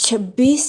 26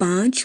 5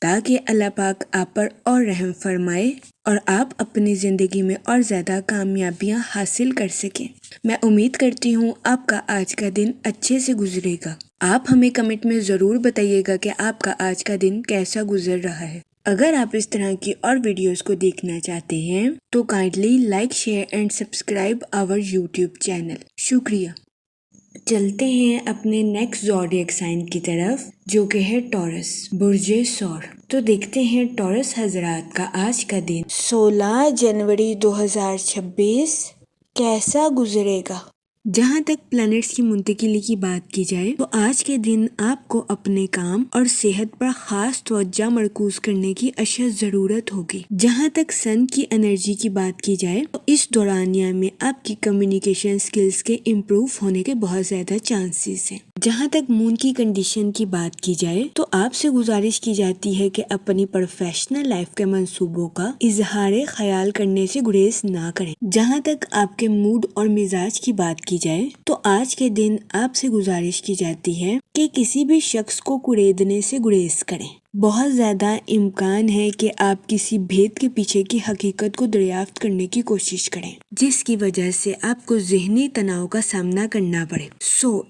تاکہ اللہ پاک آپ پر اور رحم فرمائے اور آپ اپنی زندگی میں اور زیادہ کامیابیاں حاصل کر سکیں۔ میں امید کرتی ہوں آپ کا آج کا دن اچھے سے گزرے گا۔ آپ ہمیں کمنٹ میں ضرور بتائیے گا کہ آپ کا آج کا دن کیسا گزر رہا ہے۔ اگر آپ اس طرح کی اور ویڈیوز کو دیکھنا چاہتے ہیں تو kindly like, share and subscribe our YouTube channel. شکریہ۔ چلتے ہیں اپنے نیکسٹ زوڈیک سائن کی طرف، جو کہ ہے ٹورس، برج ثور۔ تو دیکھتے ہیں ٹورس حضرات کا آج کا دن 16 جنوری 2026 کیسا گزرے گا۔ جہاں تک پلانٹس کی منتقلی کی بات کی جائے تو آج کے دن آپ کو اپنے کام اور صحت پر خاص توجہ مرکوز کرنے کی اشد ضرورت ہوگی۔ جہاں تک سن کی انرجی کی بات کی جائے تو اس دورانیہ میں آپ کی کمیونیکیشن سکلز کے امپروو ہونے کے بہت زیادہ چانسز ہیں۔ جہاں تک مون کی کنڈیشن کی بات کی جائے تو آپ سے گزارش کی جاتی ہے کہ اپنی پروفیشنل لائف کے منصوبوں کا اظہار خیال کرنے سے گریز نہ کریں۔ جہاں تک آپ کے موڈ اور مزاج کی بات کی جائے تو آج کے دن آپ سے گزارش کی جاتی ہے کہ کسی بھی شخص کو کریدنے سے گریز کریں۔ بہت زیادہ امکان ہے کہ آپ کسی بھید کے پیچھے کی حقیقت کو دریافت کرنے کی کوشش کریں، جس کی وجہ سے آپ کو ذہنی تناؤ کا سامنا کرنا پڑے۔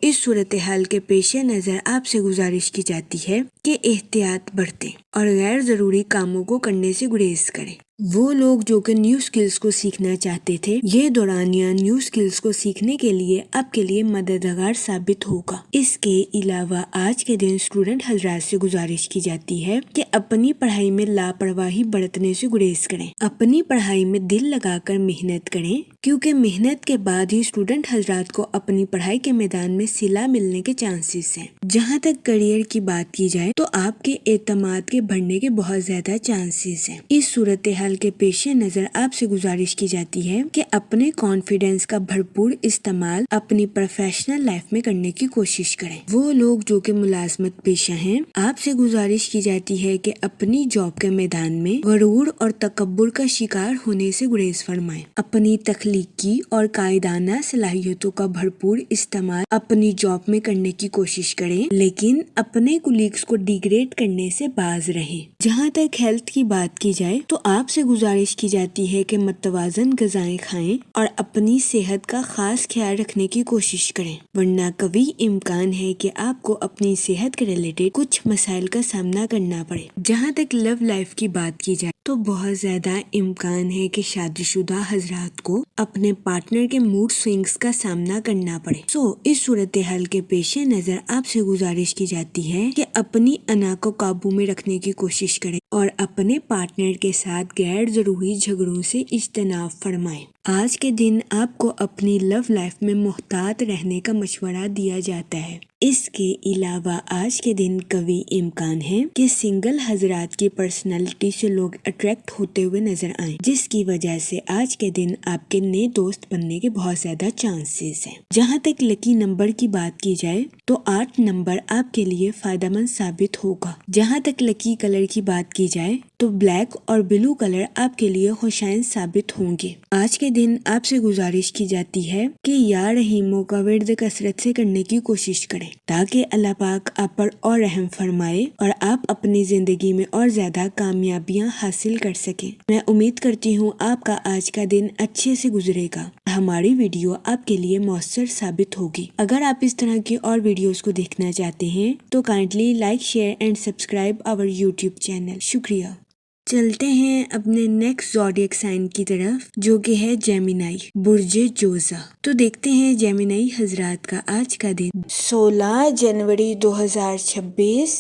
اس صورتحال کے پیش نظر آپ سے گزارش کی جاتی ہے کہ احتیاط برتیں اور غیر ضروری کاموں کو کرنے سے گریز کریں۔ وہ لوگ جو کہ نیو سکلز کو سیکھنا چاہتے تھے، یہ دورانیہ نیو سکلز کو سیکھنے کے لیے آپ کے لیے مددگار ثابت ہوگا۔ اس کے علاوہ آج کے دن اسٹوڈنٹ حضرات سے گزارش کی جاتی ہے کہ اپنی پڑھائی میں لاپرواہی برتنے سے گریز کریں۔ اپنی پڑھائی میں دل لگا کر محنت کریں، کیونکہ محنت کے بعد ہی اسٹوڈنٹ حضرات کو اپنی پڑھائی کے میدان میں صلہ ملنے کے چانسز ہیں۔ جہاں تک کریئر کی بات کی جائے تو آپ کے اعتماد کے بڑھنے کے بہت زیادہ چانسز ہیں۔ اس صورتحال کے پیش نظر آپ سے گزارش کی جاتی ہے کہ اپنے کانفیڈنس کا بھرپور استعمال اپنی پروفیشنل لائف میں کرنے کی کوشش کریں۔ وہ لوگ جو کہ ملازمت پیشہ ہیں، آپ سے گزارش کی جاتی ہے کہ اپنی جاب کے میدان میں غرور اور تکبر کا شکار ہونے سے گریز فرمائیں۔ اپنی تخلیقی اور قائدانہ صلاحیتوں کا بھرپور استعمال اپنی جاب میں کرنے کی کوشش کریں، لیکن اپنے کولیگز کو ڈیگریڈ کرنے سے باز رہیں۔ جہاں تک ہیلتھ کی بات کی جائے تو آپ سے گزارش کی جاتی ہے کہ متوازن غذائیں کھائیں اور اپنی صحت کا خاص خیال رکھنے کی کوشش کریں، ورنہ قوی امکان ہے کہ آپ کو اپنی صحت کے ریلیٹڈ کچھ مسائل کا سامنا کرنا پڑے۔ جہاں تک لو لائف کی بات کی جائے تو بہت زیادہ امکان ہے کہ شادی شدہ حضرات کو اپنے پارٹنر کے موڈ سوئنگز کا سامنا کرنا پڑے۔ اس صورتحال کے پیش نظر آپ سے گزارش کی جاتی ہے کہ اپنی انا کو قابو میں رکھنے کی کوشش کریں اور اپنے پارٹنر کے ساتھ غیر ضروری جھگڑوں سے اجتناب فرمائیں۔ آج کے دن آپ کو اپنی لو لائف میں محتاط رہنے کا مشورہ دیا جاتا ہے۔ اس کے علاوہ آج کے دن قوی امکان ہے کہ سنگل حضرات کی پرسنالٹی سے لوگ اٹریکٹ ہوتے ہوئے نظر آئیں، جس کی وجہ سے آج کے دن آپ کے نئے دوست بننے کے بہت زیادہ چانسز ہیں۔ جہاں تک لکی نمبر کی بات کی جائے تو 8 نمبر آپ کے لیے فائدہ مند ثابت ہوگا۔ جہاں تک لکی کلر کی بات کی جائے تو بلیک اور بلو کلر آپ کے لیے خوشائن ثابت ہوں گے۔ آج کے دن آپ سے گزارش کی جاتی ہے کہ یا رحیموں کا ورد کثرت سے کرنے کی کوشش کریں، تاکہ اللہ پاک آپ پر اور رحم فرمائے اور آپ اپنی زندگی میں اور زیادہ کامیابیاں حاصل کر سکیں۔ میں امید کرتی ہوں آپ کا آج کا دن اچھے سے گزرے گا۔ ہماری ویڈیو آپ کے لیے مؤثر ثابت ہوگی۔ اگر آپ اس طرح کی اور ویڈیوز کو دیکھنا چاہتے ہیں تو kindly like, share and subscribe our YouTube channel. شکریہ۔ چلتے ہیں اپنے نیکسٹ زوڈیک سائن کی طرف، جو کہ ہے جیمینائی، برج جوزا۔ تو دیکھتے ہیں جیمینائی حضرات کا آج کا دن 16 جنوری 2026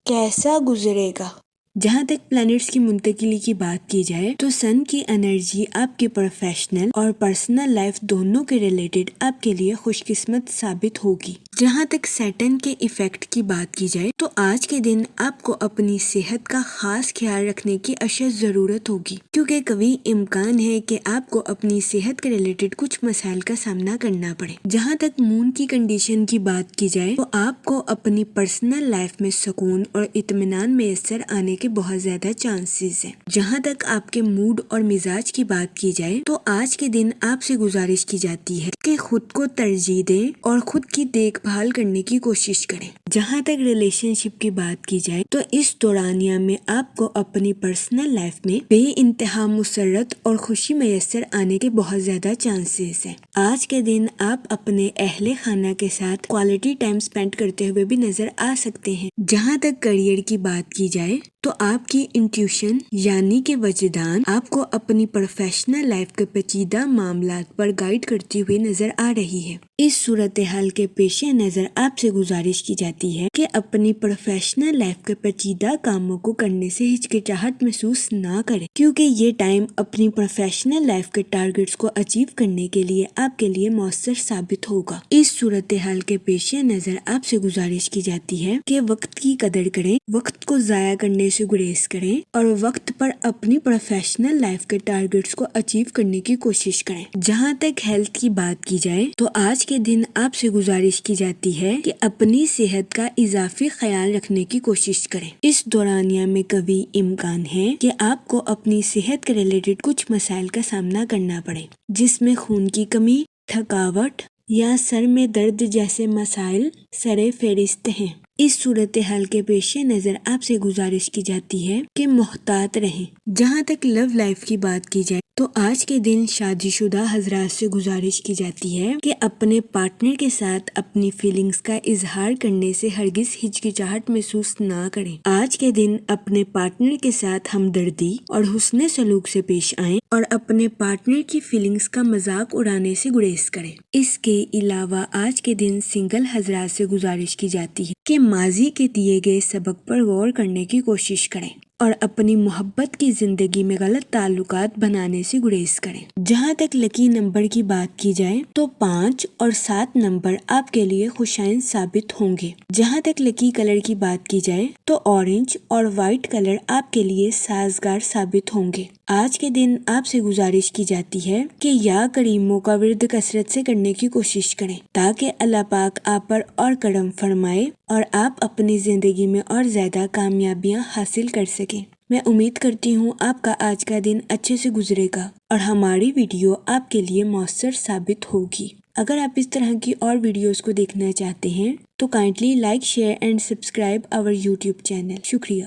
کیسا گزرے گا۔ جہاں تک پلانٹس کی منتقلی کی بات کی جائے تو سن کی انرجی آپ کی پروفیشنل اور پرسنل لائف دونوں کے ریلیٹڈ آپ کے لیے خوش قسمت ثابت ہوگی۔ جہاں تک سیٹن کے ایفیکٹ کی بات کی جائے تو آج کے دن آپ کو اپنی صحت کا خاص خیال رکھنے کی اشد ضرورت ہوگی، کیونکہ قوی امکان ہے کہ آپ کو اپنی صحت کے ریلیٹڈ کچھ مسائل کا سامنا کرنا پڑے۔ جہاں تک مون کی کنڈیشن کی بات کی جائے تو آپ کو اپنی پرسنل لائف میں سکون اور اطمینان میسر آنے کے بہت زیادہ چانسز ہیں۔ جہاں تک آپ کے موڈ اور مزاج کی بات کی جائے تو آج کے دن آپ سے گزارش کی جاتی ہے کہ خود کو ترجیح دیں اور خود کی دیکھ بھال بحال کرنے کی کوشش کریں۔ جہاں تک ریلیشن شپ کی بات کی جائے تو اس دورانیہ میں آپ کو اپنی پرسنل لائف میں بے انتہا مسرت اور خوشی میسر آنے کے بہت زیادہ چانسز ہیں۔ آج کے دن آپ اپنے اہل خانہ کے ساتھ کوالٹی ٹائم سپینڈ کرتے ہوئے بھی نظر آ سکتے ہیں۔ جہاں تک کیریئر کی بات کی جائے تو آپ کی انٹیوشن یعنی کہ وجدان آپ کو اپنی پروفیشنل لائف کے پیچیدہ معاملات پر گائیڈ کرتی ہوئی نظر آ رہی ہے۔ اس صورتحال کے پیش نظر آپ سے گزارش کی جاتی ہے کہ اپنی پروفیشنل لائف کے پیچیدہ کاموں کو کرنے سے ہچکچاہٹ محسوس نہ کریں، کیونکہ یہ ٹائم اپنی پروفیشنل لائف کے ٹارگٹس کو اچیو کرنے کے لیے آپ کے لیے مؤثر ثابت ہوگا۔ اس صورتحال کے پیش نظر آپ سے گزارش کی جاتی ہے کہ وقت کی قدر کریں، وقت کو ضائع کرنے سے گریز کریں اور وقت پر اپنی پروفیشنل لائف کے ٹارگٹس کو اچیو کرنے کی کوشش کریں۔ جہاں تک ہیلتھ کی بات کی جائے تو آج کے دن آپ سے گزارش کی جاتی ہے کہ اپنی صحت کا اضافی خیال رکھنے کی کوشش کریں۔ اس دورانیہ میں قوی امکان ہے کہ آپ کو اپنی صحت کے ریلیٹڈ کچھ مسائل کا سامنا کرنا پڑے، جس میں خون کی کمی، تھکاوٹ یا سر میں درد جیسے مسائل سر فہرست ہیں۔ اس صورتحال کے پیش نظر آپ سے گزارش کی جاتی ہے کہ محتاط رہیں۔ جہاں تک لو لائف کی بات کی جائے تو آج کے دن شادی شدہ حضرات سے گزارش کی جاتی ہے کہ اپنے پارٹنر کے ساتھ اپنی فیلنگز کا اظہار کرنے سے ہرگز ہچکچاہٹ محسوس نہ کریں۔ آج کے دن اپنے پارٹنر کے ساتھ ہمدردی اور حسن سلوک سے پیش آئیں اور اپنے پارٹنر کی فیلنگز کا مذاق اڑانے سے گریز کریں۔ اس کے علاوہ آج کے دن سنگل حضرات سے گزارش کی جاتی ہے کہ ماضی کے دیے گئے سبق پر غور کرنے کی کوشش کریں اور اپنی محبت کی زندگی میں غلط تعلقات بنانے سے گریز کریں۔ جہاں تک لکی نمبر کی بات کی جائے تو 5 اور 7 نمبر آپ کے لیے خوشائن ثابت ہوں گے۔ جہاں تک لکی کلر کی بات کی جائے تو اورنج اور وائٹ کلر آپ کے لیے سازگار ثابت ہوں گے۔ آج کے دن آپ سے گزارش کی جاتی ہے کہ یا کریموں کا ورد کثرت سے کرنے کی کوشش کریں تاکہ اللہ پاک آپ پر اور کرم فرمائے اور آپ اپنی زندگی میں اور زیادہ کامیابیاں حاصل کر سکیں۔ میں امید کرتی ہوں آپ کا آج کا دن اچھے سے گزرے گا اور ہماری ویڈیو آپ کے لیے مؤثر ثابت ہوگی۔ اگر آپ اس طرح کی اور ویڈیوز کو دیکھنا چاہتے ہیں تو kindly like, share and subscribe our YouTube channel. شکریہ۔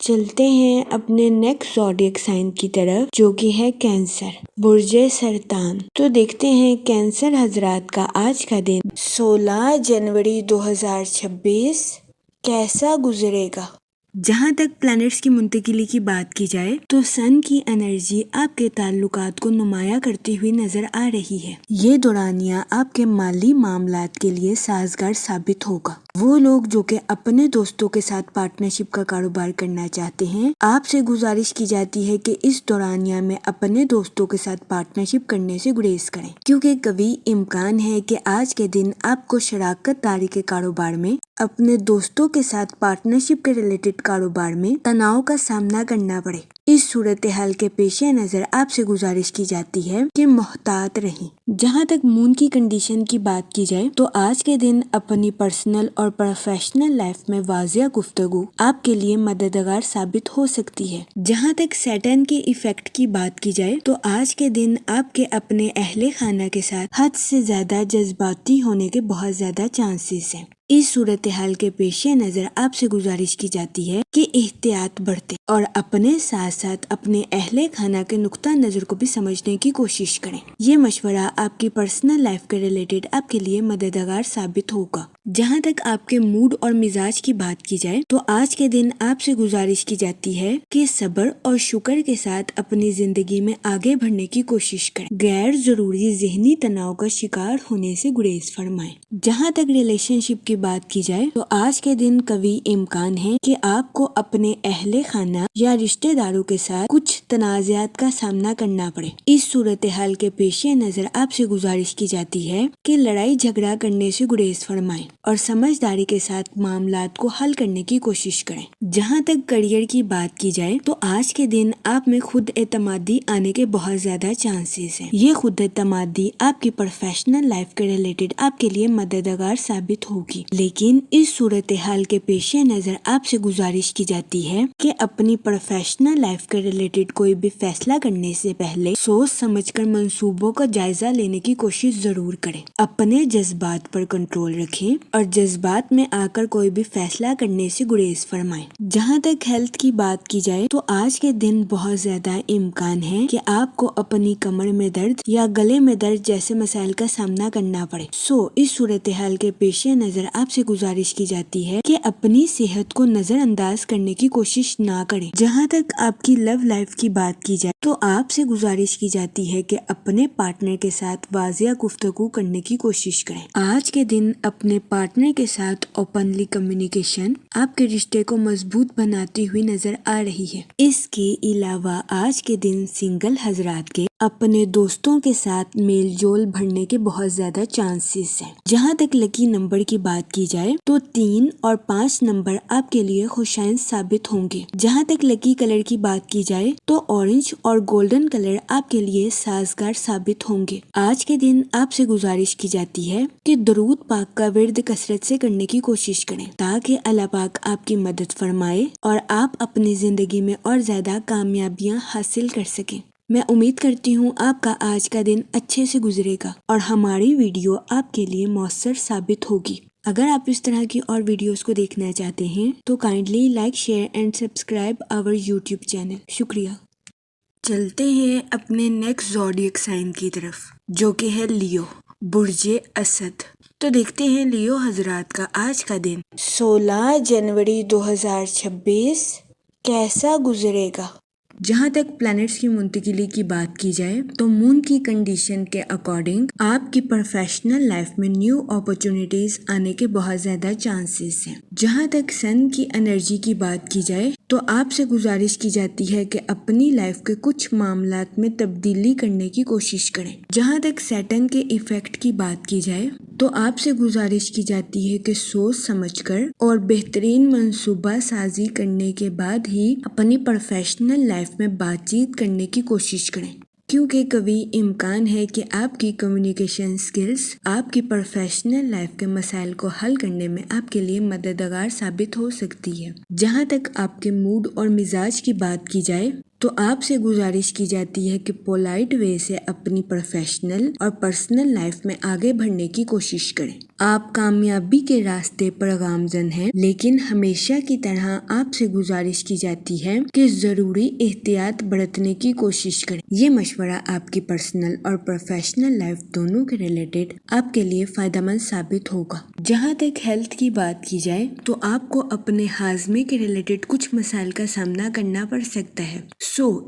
چلتے ہیں اپنے نیکسٹ زوڈیک سائن کی طرف جو کہ ہے کینسر، برج سرطان۔ تو دیکھتے ہیں کینسر حضرات کا آج کا دن 16 جنوری 2026 کیسا گزرے گا۔ جہاں تک پلانٹس کی منتقلی کی بات کی جائے تو سن کی انرجی آپ کے تعلقات کو نمایاں کرتی ہوئی نظر آ رہی ہے۔ یہ دورانیہ آپ کے مالی معاملات کے لیے سازگار ثابت ہوگا۔ وہ لوگ جو کہ اپنے دوستوں کے ساتھ پارٹنرشپ کا کاروبار کرنا چاہتے ہیں، آپ سے گزارش کی جاتی ہے کہ اس دورانیہ میں اپنے دوستوں کے ساتھ پارٹنرشپ کرنے سے گریز کریں، کیونکہ قوی امکان ہے کہ آج کے دن آپ کو شراکت داری کے کاروبار میں اپنے دوستوں کے ساتھ پارٹنرشپ کے ریلیٹڈ کاروبار میں تناؤ کا سامنا کرنا پڑے۔ اس صورتحال کے پیش نظر آپ سے گزارش کی جاتی ہے کہ محتاط رہیں۔ جہاں تک مون کی کنڈیشن کی بات کی جائے تو آج کے دن اپنی پرسنل اور پروفیشنل لائف میں واضح گفتگو آپ کے لیے مددگار ثابت ہو سکتی ہے۔ جہاں تک سیٹرن کے ایفیکٹ کی بات کی جائے تو آج کے دن آپ کے اپنے اہل خانہ کے ساتھ حد سے زیادہ جذباتی ہونے کے بہت زیادہ چانسز ہیں۔ اس صورتحال کے پیش نظر آپ سے گزارش کی جاتی ہے کہ احتیاط برتیں اور اپنے ساتھ ساتھ اپنے اہل خانہ کے نقطہ نظر کو بھی سمجھنے کی کوشش کریں۔ یہ مشورہ آپ کی پرسنل لائف کے ریلیٹڈ آپ کے لیے مددگار ثابت ہوگا۔ جہاں تک آپ کے موڈ اور مزاج کی بات کی جائے تو آج کے دن آپ سے گزارش کی جاتی ہے کہ صبر اور شکر کے ساتھ اپنی زندگی میں آگے بڑھنے کی کوشش کریں، غیر ضروری ذہنی تناؤ کا شکار ہونے سے گریز فرمائیں۔ جہاں تک ریلیشن شپ کی بات کی جائے تو آج کے دن قوی امکان ہے کہ آپ کو اپنے اہل خانہ یا رشتہ داروں کے ساتھ کچھ تنازعات کا سامنا کرنا پڑے۔ اس صورتحال کے پیش نظر آپ سے گزارش کی جاتی ہے کہ لڑائی جھگڑا کرنے سے گریز فرمائیں اور سمجھداری کے ساتھ معاملات کو حل کرنے کی کوشش کریں۔ جہاں تک کریئر کی بات کی جائے تو آج کے دن آپ میں خود اعتمادی آنے کے بہت زیادہ چانسز ہیں۔ یہ خود اعتمادی آپ کی پروفیشنل لائف کے ریلیٹڈ آپ کے لیے مددگار ثابت ہوگی، لیکن اس صورتحال کے پیش نظر آپ سے گزارش کی جاتی ہے کہ اپنی پروفیشنل لائف کے ریلیٹڈ کوئی بھی فیصلہ کرنے سے پہلے سوچ سمجھ کر منصوبوں کا جائزہ لینے کی کوشش ضرور کریں۔ اپنے جذبات پر کنٹرول رکھیں اور جذبات میں آ کر کوئی بھی فیصلہ کرنے سے گریز فرمائیں۔ جہاں تک ہیلتھ کی بات کی جائے تو آج کے دن بہت زیادہ امکان ہے کہ آپ کو اپنی کمر میں درد یا گلے میں درد جیسے مسائل کا سامنا کرنا پڑے۔ اس صورتحال کے پیش نظر آپ سے گزارش کی جاتی ہے کہ اپنی صحت کو نظر انداز کرنے کی کوشش نہ کریں۔ جہاں تک آپ کی لو لائف کی بات کی جائے تو آپ سے گزارش کی جاتی ہے کہ اپنے پارٹنر کے ساتھ واضح گفتگو کرنے کی کوشش کریں۔ آج کے دن اپنے پارٹنر کے ساتھ اوپنلی کمیونیکیشن آپ کے رشتے کو مضبوط بناتی ہوئی نظر آ رہی ہے۔ اس کے علاوہ آج کے دن سنگل حضرات کے اپنے دوستوں کے ساتھ میل جول بڑھنے کے بہت زیادہ چانسز ہیں۔ جہاں تک لکی نمبر کی بات کی جائے تو 3 اور 5 نمبر آپ کے لیے خوشائن ثابت ہوں گے۔ جہاں تک لکی کلر کی بات کی جائے تو اورنج اور گولڈن کلر آپ کے لیے سازگار ثابت ہوں گے۔ آج کے دن آپ سے گزارش کی جاتی ہے کہ درود پاک کا ورد کثرت سے کرنے کی کوشش کریں تاکہ اللہ پاک آپ کی مدد فرمائے اور آپ اپنی زندگی میں اور زیادہ کامیابیاں حاصل کر سکیں۔ میں امید کرتی ہوں آپ کا آج کا دن اچھے سے گزرے گا اور ہماری ویڈیو آپ کے لیے مؤثر ثابت ہوگی۔ اگر آپ اس طرح کی اور ویڈیوز کو دیکھنا چاہتے ہیں تو kindly like, share and subscribe our YouTube channel. شکریہ۔ چلتے ہیں اپنے نیکسٹ زوڈیک سائن کی طرف جو کہ ہے لیو، برج اسد۔ تو دیکھتے ہیں لیو حضرات کا آج کا دن 16 جنوری 2026 کیسا گزرے گا۔ جہاں تک پلانٹس کی منتقلی کی بات کی جائے تو مون کی کنڈیشن کے اکارڈنگ آپ کی پروفیشنل لائف میں نیو اپرچونٹیز آنے کے بہت زیادہ چانسز ہیں۔ جہاں تک سن کی انرجی کی بات کی جائے تو آپ سے گزارش کی جاتی ہے کہ اپنی لائف کے کچھ معاملات میں تبدیلی کرنے کی کوشش کریں۔ جہاں تک سیٹن کے ایفیکٹ کی بات کی جائے تو آپ سے گزارش کی جاتی ہے کہ سوچ سمجھ کر اور بہترین منصوبہ سازی کرنے کے بعد ہی اپنی پروفیشنل لائف میں بات چیت کرنے کی کوشش کریں، کیونکہ کبھی امکان ہے کہ آپ کی کمیونیکیشن سکلز آپ کی پروفیشنل لائف کے مسائل کو حل کرنے میں آپ کے لیے مددگار ثابت ہو سکتی ہے۔ جہاں تک آپ کے موڈ اور مزاج کی بات کی جائے تو آپ سے گزارش کی جاتی ہے کہ پولائٹ وے سے اپنی پروفیشنل اور پرسنل لائف میں آگے بڑھنے کی کوشش کریں۔ آپ کامیابی کے راستے پر گامزن ہیں، لیکن ہمیشہ کی طرح آپ سے گزارش کی جاتی ہے کہ ضروری احتیاط برتنے کی کوشش کریں۔ یہ مشورہ آپ کی پرسنل اور پروفیشنل لائف دونوں کے ریلیٹڈ آپ کے لیے فائدہ مند ثابت ہوگا۔ جہاں تک ہیلتھ کی بات کی جائے تو آپ کو اپنے ہاضمے کے ریلیٹڈ کچھ مسائل کا سامنا کرنا پڑ سکتا ہے۔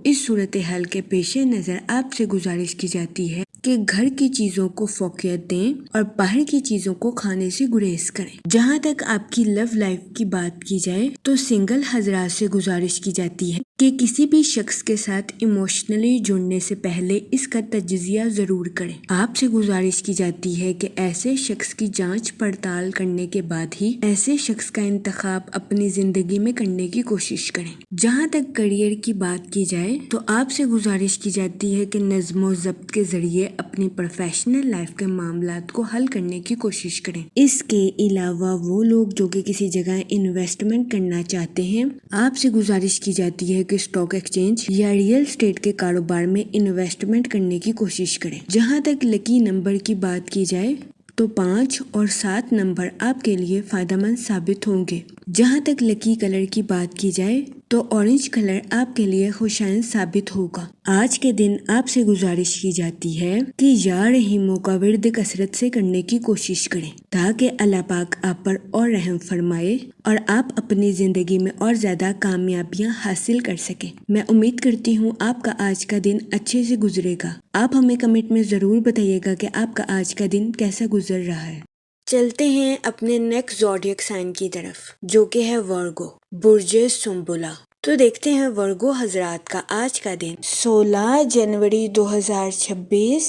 اس صورتحال کے پیش نظر آپ سے گزارش کی جاتی ہے کہ گھر کی چیزوں کو فوقیت دیں اور باہر کی چیزوں کو کھانے سے گریز کریں۔ جہاں تک آپ کی لو لائف کی بات کی جائے تو سنگل حضرات سے گزارش کی جاتی ہے کہ کسی بھی شخص کے ساتھ ایموشنلی جڑنے سے پہلے اس کا تجزیہ ضرور کریں۔ آپ سے گزارش کی جاتی ہے کہ ایسے شخص کی جانچ پڑتال کرنے کے بعد ہی ایسے شخص کا انتخاب اپنی زندگی میں کرنے کی کوشش کریں۔ جہاں تک کریئر کی بات کی جائے تو آپ سے گزارش کی جاتی ہے کہ نظم و ضبط کے ذریعے اپنی پروفیشنل لائف کے معاملات کو حل کرنے کی کوشش کریں۔ اس کے علاوہ وہ لوگ جو کہ کسی جگہ انویسٹمنٹ کرنا چاہتے ہیں، آپ سے گزارش کی جاتی ہے کہ اسٹاک ایکسچینج یا ریئل اسٹیٹ کے کاروبار میں انویسٹمنٹ کرنے کی کوشش کریں۔ جہاں تک لکی نمبر کی بات کی جائے تو 5 اور 7 نمبر آپ کے لیے فائدہ مند ثابت ہوں گے۔ جہاں تک لکی کلر کی بات کی جائے تو اورنج کلر آپ کے لیے خوشائن ثابت ہوگا۔ آج کے دن آپ سے گزارش کی جاتی ہے کہ یا رحیموں کا ورد کثرت سے کرنے کی کوشش کریں تاکہ اللہ پاک آپ پر اور رحم فرمائے اور آپ اپنی زندگی میں اور زیادہ کامیابیاں حاصل کر سکیں۔ میں امید کرتی ہوں آپ کا آج کا دن اچھے سے گزرے گا۔ آپ ہمیں کمنٹ میں ضرور بتائیے گا کہ آپ کا آج کا دن کیسا گزر رہا ہے۔ چلتے ہیں اپنے نیکسٹ زوڈیک سائن کی طرف جو کہ ہے ورگو، برج سنبلا۔ تو دیکھتے ہیں ورگو حضرات کا آج کا دن 16 جنوری 2026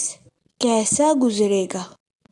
کیسا گزرے گا۔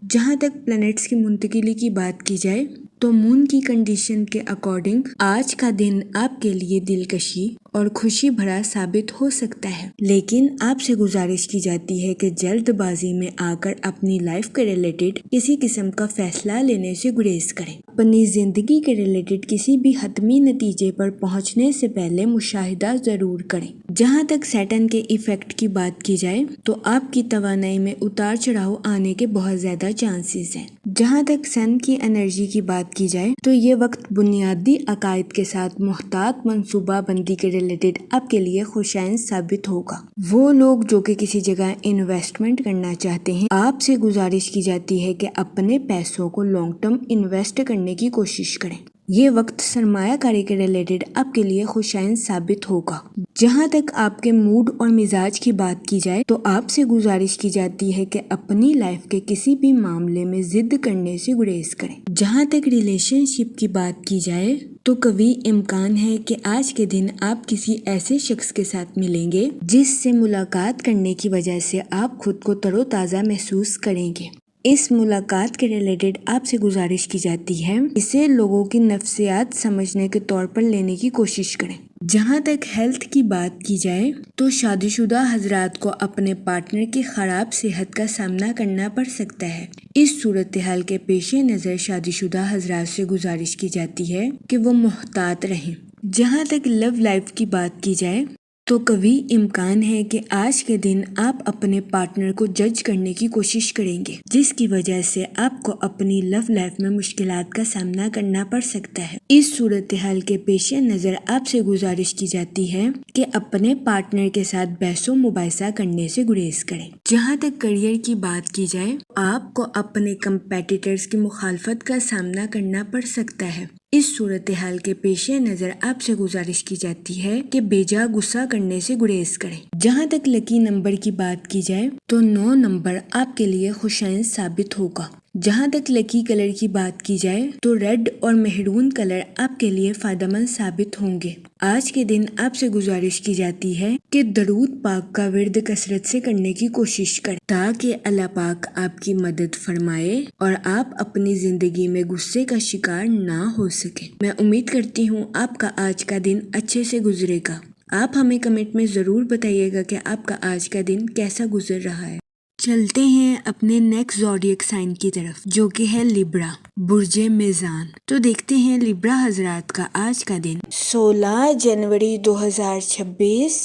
جہاں تک پلانٹس کی منتقلی کی بات کی جائے تو مون کی کنڈیشن کے اکارڈنگ آج کا دن آپ کے لیے دلکشی اور خوشی بھرا ثابت ہو سکتا ہے، لیکن آپ سے گزارش کی جاتی ہے کہ جلد بازی میں آ کر اپنی لائف کے ریلیٹڈ کسی قسم کا فیصلہ لینے سے گریز کریں۔ اپنی زندگی کے ریلیٹڈ کسی بھی حتمی نتیجے پر پہنچنے سے پہلے مشاہدہ ضرور کریں۔ جہاں تک سیٹرن کے ایفیکٹ کی بات کی جائے تو آپ کی توانائی میں اتار چڑھاؤ آنے کے بہت زیادہ چانسز ہیں۔ جہاں تک سن کی انرجی کی بات کی جائے تو یہ وقت بنیادی عقائد کے ساتھ محتاط منصوبہ بندی کے ریلیٹڈ آپ کے لیے خوشائن ثابت ہوگا۔ وہ لوگ جو کہ کسی جگہ انویسٹمنٹ کرنا چاہتے ہیں، آپ سے گزارش کی جاتی ہے کہ اپنے پیسوں کو لانگ ٹرم انویسٹ کرنے کی کوشش کریں۔ یہ وقت سرمایہ کاری کے ریلیٹڈ آپ کے لیے خوشائن ثابت ہوگا۔ جہاں تک آپ کے موڈ اور مزاج کی بات کی جائے تو آپ سے گزارش کی جاتی ہے کہ اپنی لائف کے کسی بھی معاملے میں ضد کرنے سے گریز کریں۔ جہاں تک ریلیشن شپ کی بات کی جائے تو قوی امکان ہے کہ آج کے دن آپ کسی ایسے شخص کے ساتھ ملیں گے جس سے ملاقات کرنے کی وجہ سے آپ خود کو تر و تازہ محسوس کریں گے۔ اس ملاقات کے ریلیٹڈ آپ سے گزارش کی جاتی ہے اسے لوگوں کی نفسیات سمجھنے کے طور پر لینے کی کوشش کریں۔ جہاں تک ہیلتھ کی بات کی جائے تو شادی شدہ حضرات کو اپنے پارٹنر کی خراب صحت کا سامنا کرنا پڑ سکتا ہے۔ اس صورتحال کے پیش نظر شادی شدہ حضرات سے گزارش کی جاتی ہے کہ وہ محتاط رہیں۔ جہاں تک لو لائف کی بات کی جائے تو قوی امکان ہے کہ آج کے دن آپ اپنے پارٹنر کو جج کرنے کی کوشش کریں گے، جس کی وجہ سے آپ کو اپنی لو لائف میں مشکلات کا سامنا کرنا پڑ سکتا ہے۔ اس صورتحال کے پیش نظر آپ سے گزارش کی جاتی ہے کہ اپنے پارٹنر کے ساتھ بحث و مباحثہ کرنے سے گریز کریں۔ جہاں تک کیریئر کی بات کی جائے آپ کو اپنے کمپیٹیٹرز کی مخالفت کا سامنا کرنا پڑ سکتا ہے۔ اس صورتحال کے پیش نظر آپ سے گزارش کی جاتی ہے کہ بیجا غصہ کرنے سے گریز کریں۔ جہاں تک لکی نمبر کی بات کی جائے تو 9 نمبر آپ کے لیے خوشائن ثابت ہوگا۔ جہاں تک لکی کلر کی بات کی جائے تو ریڈ اور مہرون کلر آپ کے لیے فائدہ مند ثابت ہوں گے۔ آج کے دن آپ سے گزارش کی جاتی ہے کہ درود پاک کا ورد کثرت سے کرنے کی کوشش کریں تاکہ اللہ پاک آپ کی مدد فرمائے اور آپ اپنی زندگی میں غصے کا شکار نہ ہو سکیں۔ میں امید کرتی ہوں آپ کا آج کا دن اچھے سے گزرے گا۔ آپ ہمیں کمنٹ میں ضرور بتائیے گا کہ آپ کا آج کا دن کیسا گزر رہا ہے۔ چلتے ہیں اپنے نیکسٹ زوڈیک سائن کی طرف جو کہ ہے لیبرا، برج میزان۔ تو دیکھتے ہیں لیبرا حضرات کا آج کا دن 16 جنوری 2026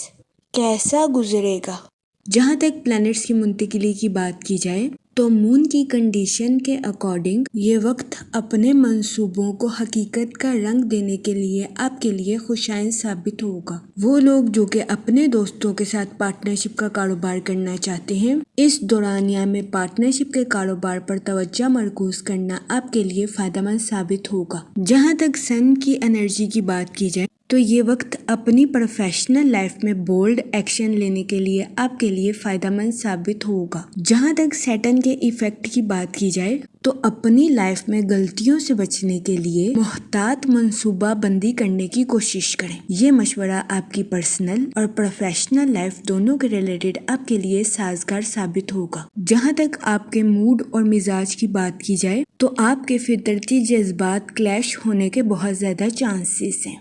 کیسا گزرے گا۔ جہاں تک پلانٹس کی منتقلی کی بات کی جائے تو مون کی کنڈیشن کے اکارڈنگ یہ وقت اپنے منصوبوں کو حقیقت کا رنگ دینے کے لیے آپ کے لیے خوشائن ثابت ہوگا۔ وہ لوگ جو کہ اپنے دوستوں کے ساتھ پارٹنرشپ کا کاروبار کرنا چاہتے ہیں، اس دورانیہ میں پارٹنرشپ کے کاروبار پر توجہ مرکوز کرنا آپ کے لیے فائدہ مند ثابت ہوگا۔ جہاں تک سن کی انرجی کی بات کی جائے تو یہ وقت اپنی پروفیشنل لائف میں بولڈ ایکشن لینے کے لیے آپ کے لیے فائدہ مند ثابت ہوگا۔ جہاں تک سیٹرن کے ایفیکٹ کی بات کی جائے تو اپنی لائف میں غلطیوں سے بچنے کے لیے محتاط منصوبہ بندی کرنے کی کوشش کریں۔ یہ مشورہ آپ کی پرسنل اور پروفیشنل لائف دونوں کے ریلیٹڈ آپ کے لیے سازگار ثابت ہوگا۔ جہاں تک آپ کے موڈ اور مزاج کی بات کی جائے تو آپ کے فطرتی جذبات کلیش ہونے کے بہت زیادہ چانسز ہیں۔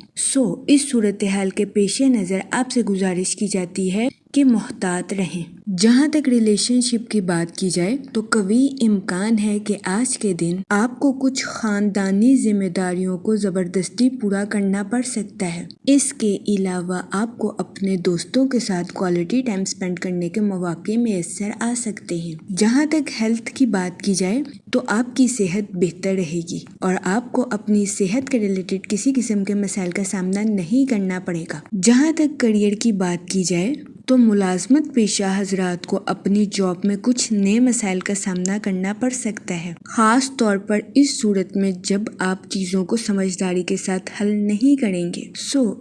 اس صورتحال کے پیش نظر آپ سے گزارش کی جاتی ہے کہ محتاط رہیں۔ جہاں تک ریلیشن شپ کی بات کی جائے تو قوی امکان ہے کہ آج کے دن آپ کو کچھ خاندانی ذمہ داریوں کو زبردستی پورا کرنا پڑ سکتا ہے۔ اس کے علاوہ آپ کو اپنے دوستوں کے ساتھ کوالٹی ٹائم سپینڈ کرنے کے مواقع میسر آ سکتے ہیں۔ جہاں تک ہیلتھ کی بات کی جائے تو آپ کی صحت بہتر رہے گی اور آپ کو اپنی صحت کے ریلیٹڈ کسی قسم کے مسائل کا سامنا نہیں کرنا پڑے گا۔ جہاں تک کیریئر کی بات کی جائے تو ملازمت پیشہ حضرات کو اپنی جاب میں کچھ نئے مسائل کا سامنا کرنا پڑ سکتا ہے، خاص طور پر اس صورت میں جب آپ چیزوں کو سمجھداری کے ساتھ حل نہیں کریں گے۔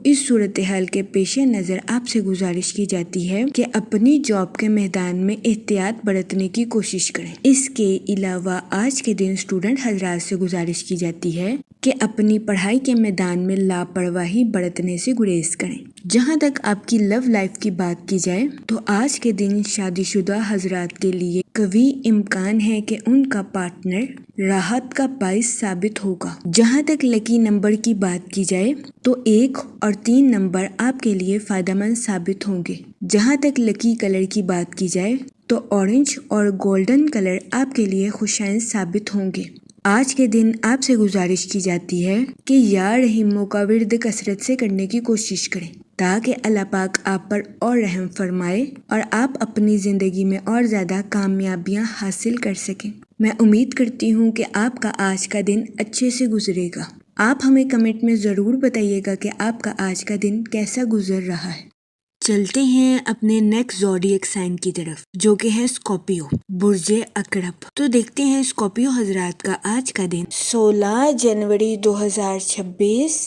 اس صورتحال کے پیش نظر آپ سے گزارش کی جاتی ہے کہ اپنی جاب کے میدان میں احتیاط برتنے کی کوشش کریں۔ اس کے علاوہ آج کے دن اسٹوڈنٹ حضرات سے گزارش کی جاتی ہے کہ اپنی پڑھائی کے میدان میں لاپرواہی برتنے سے گریز کریں۔ جہاں تک آپ کی لو لائف کی بات کی جائے تو آج کے دن شادی شدہ حضرات کے لیے قوی امکان ہے کہ ان کا پارٹنر راحت کا باعث ثابت ہوگا۔ جہاں تک لکی نمبر کی بات کی جائے تو 1 اور 3 نمبر آپ کے لیے فائدہ مند ثابت ہوں گے۔ جہاں تک لکی کلر کی بات کی جائے تو اورنج اور گولڈن کلر آپ کے لیے خوشائند ثابت ہوں گے۔ آج کے دن آپ سے گزارش کی جاتی ہے کہ یا رحیموں کا ورد کثرت سے کرنے کی کوشش کریں تاکہ اللہ پاک آپ پر اور رحم فرمائے اور آپ اپنی زندگی میں اور زیادہ کامیابیاں حاصل کر سکیں۔ میں امید کرتی ہوں کہ آپ کا آج کا دن اچھے سے گزرے گا۔ آپ ہمیں کمنٹ میں ضرور بتائیے گا کہ آپ کا آج کا دن کیسا گزر رہا ہے۔ چلتے ہیں اپنے نیکسٹ زوڈیک سائن کی طرف جو کہ ہے اسکارپیو، برج عقرب۔ تو دیکھتے ہیں اسکارپیو حضرات کا آج کا دن 16 جنوری 2026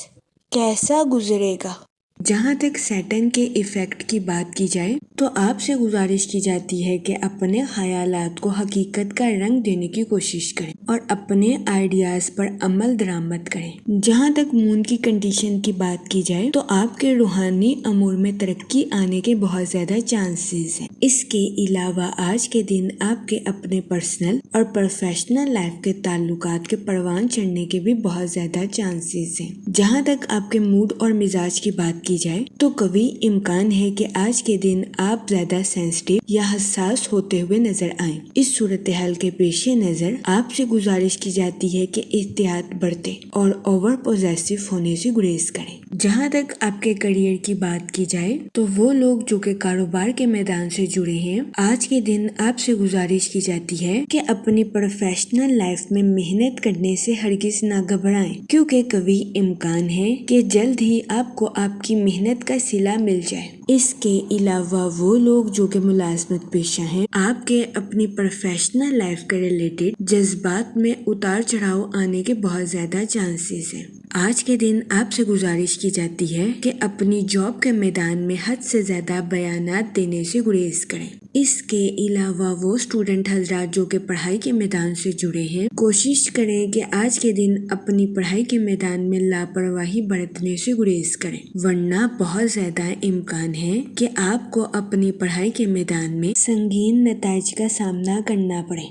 کیسا گزرے گا۔ جہاں تک سیٹن کے ایفیکٹ کی بات کی جائے تو آپ سے گزارش کی جاتی ہے کہ اپنے خیالات کو حقیقت کا رنگ دینے کی کوشش کریں اور اپنے آئیڈیاز پر عمل درآمد کریں۔ جہاں تک مون کی کنڈیشن کی بات کی جائے تو آپ کے روحانی امور میں ترقی آنے کے بہت زیادہ چانسز ہیں۔ اس کے علاوہ آج کے دن آپ کے اپنے پرسنل اور پروفیشنل لائف کے تعلقات کے پروان چڑھنے کے بھی بہت زیادہ چانسز ہیں۔ جہاں تک آپ کے موڈ اور مزاج کی بات کی جائے تو قوی امکان ہے کہ آج کے دن آپ زیادہ سینسٹیو یا حساس ہوتے ہوئے نظر آئیں۔ اس صورتحال کے پیش نظر آپ سے گزارش کی جاتی ہے کہ احتیاط برتیں اور اوور پوزیسو ہونے سے گریز کریں۔ جہاں تک آپ کے کریئر کی بات کی جائے تو وہ لوگ جو کہ کاروبار کے میدان سے جڑے ہیں آج کے دن آپ سے گزارش کی جاتی ہے کہ اپنی پروفیشنل لائف میں محنت کرنے سے ہرگز نہ گھبرائیں کیونکہ قوی امکان ہے کہ جلد ہی آپ کو آپ کی محنت کا صلہ مل جائے۔ اس کے علاوہ وہ لوگ جو کہ ملازمت پیشہ ہیں آپ کے اپنی پروفیشنل لائف کے ریلیٹڈ جذبات میں اتار چڑھاؤ آنے کے بہت زیادہ چانسز ہیں۔ آج کے دن آپ سے گزارش کی جاتی ہے کہ اپنی جاب کے میدان میں حد سے زیادہ بیانات دینے سے گریز کریں۔ اس کے علاوہ وہ اسٹوڈنٹ حضرات جو کہ پڑھائی کے میدان سے جڑے ہیں کوشش کریں کہ آج کے دن اپنی پڑھائی کے میدان میں لاپرواہی برتنے سے گریز کریں ورنہ بہت زیادہ امکان ہے کہ آپ کو اپنی پڑھائی کے میدان میں سنگین نتائج کا سامنا کرنا پڑے۔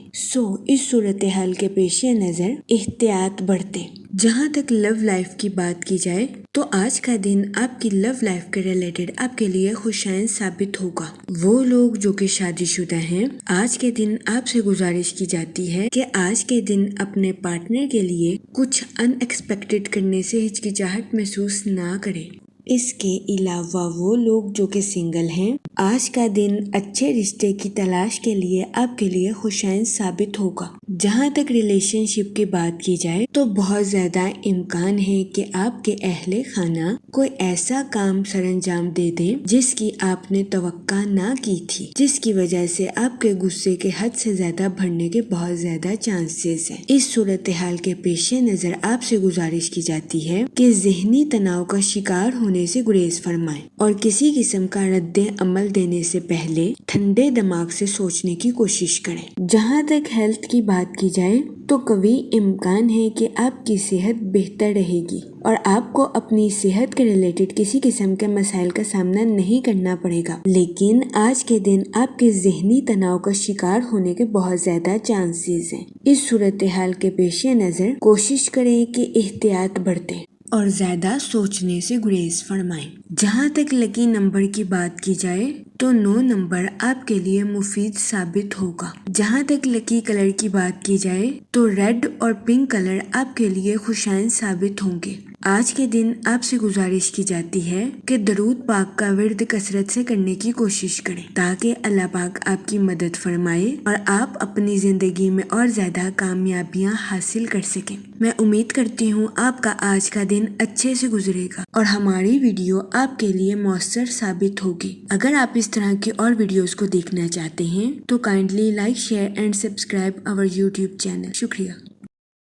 اس صورتحال کے پیش نظر احتیاط برتیں۔ جہاں تک لو لائف کی بات کی جائے تو آج کا دن آپ کی لو لائف کے ریلیٹڈ آپ کے لیے خوشائند ثابت ہوگا۔ وہ لوگ جو کہ شادی شدہ ہیں آج کے دن آپ سے گزارش کی جاتی ہے کہ آج کے دن اپنے پارٹنر کے لیے کچھ ان ایکسپیکٹڈ کرنے سے ہچکچاہٹ محسوس نہ کریں۔ اس کے علاوہ وہ لوگ جو کہ سنگل ہیں آج کا دن اچھے رشتے کی تلاش کے لیے آپ کے لیے خوشائند ثابت ہوگا۔ جہاں تک ریلیشن شپ کی بات کی جائے تو بہت زیادہ امکان ہے کہ آپ کے اہل خانہ کوئی ایسا کام سر انجام دے دیں جس کی آپ نے توقع نہ کی تھی جس کی وجہ سے آپ کے غصے کے حد سے زیادہ بڑھنے کے بہت زیادہ چانسز ہیں۔ اس صورتحال کے پیش نظر آپ سے گزارش کی جاتی ہے کہ ذہنی تناؤ کا شکار ہونے سے گریز فرمائیں اور کسی قسم کا رد عمل دینے سے پہلے ٹھنڈے دماغ سے سوچنے کی کوشش کریں۔ جہاں تک ہیلتھ کی بات کی جائے تو قوی امکان ہے کہ آپ کی صحت بہتر رہے گی اور آپ کو اپنی صحت کے ریلیٹڈ کسی قسم کے مسائل کا سامنا نہیں کرنا پڑے گا لیکن آج کے دن آپ کے ذہنی تناؤ کا شکار ہونے کے بہت زیادہ چانسز ہیں۔ اس صورتحال کے پیش نظر کوشش کریں کہ احتیاط برتیں اور زیادہ سوچنے سے گریز فرمائیں۔ جہاں تک لکی نمبر کی بات کی جائے تو 9 نمبر آپ کے لیے مفید ثابت ہوگا۔ جہاں تک لکی کلر کی بات کی جائے تو ریڈ اور پنک کلر آپ کے لیے خوشائند ثابت ہوں گے۔ آج کے دن آپ سے گزارش کی جاتی ہے کہ درود پاک کا ورد کثرت سے کرنے کی کوشش کریں تاکہ اللہ پاک آپ کی مدد فرمائے اور آپ اپنی زندگی میں اور زیادہ کامیابیاں حاصل کر سکیں۔ میں امید کرتی ہوں آپ کا آج کا دن اچھے سے گزرے گا اور ہماری ویڈیو آپ کے لیے مؤثر ثابت ہوگی۔ اگر آپ اس طرح کی اور ویڈیوز کو دیکھنا چاہتے ہیں تو kindly like share and subscribe our YouTube channel. شکریہ۔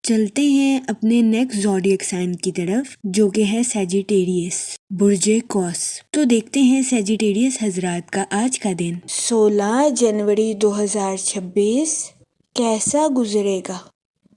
چلتے ہیں اپنے نیکسٹ زوڈیک سائن کی طرف جو کہ ہے سیجیٹیریس، برج قوس۔ تو دیکھتے ہیں سیجیٹیریس حضرات کا آج کا دن 16 جنوری 2026 کیسا گزرے گا۔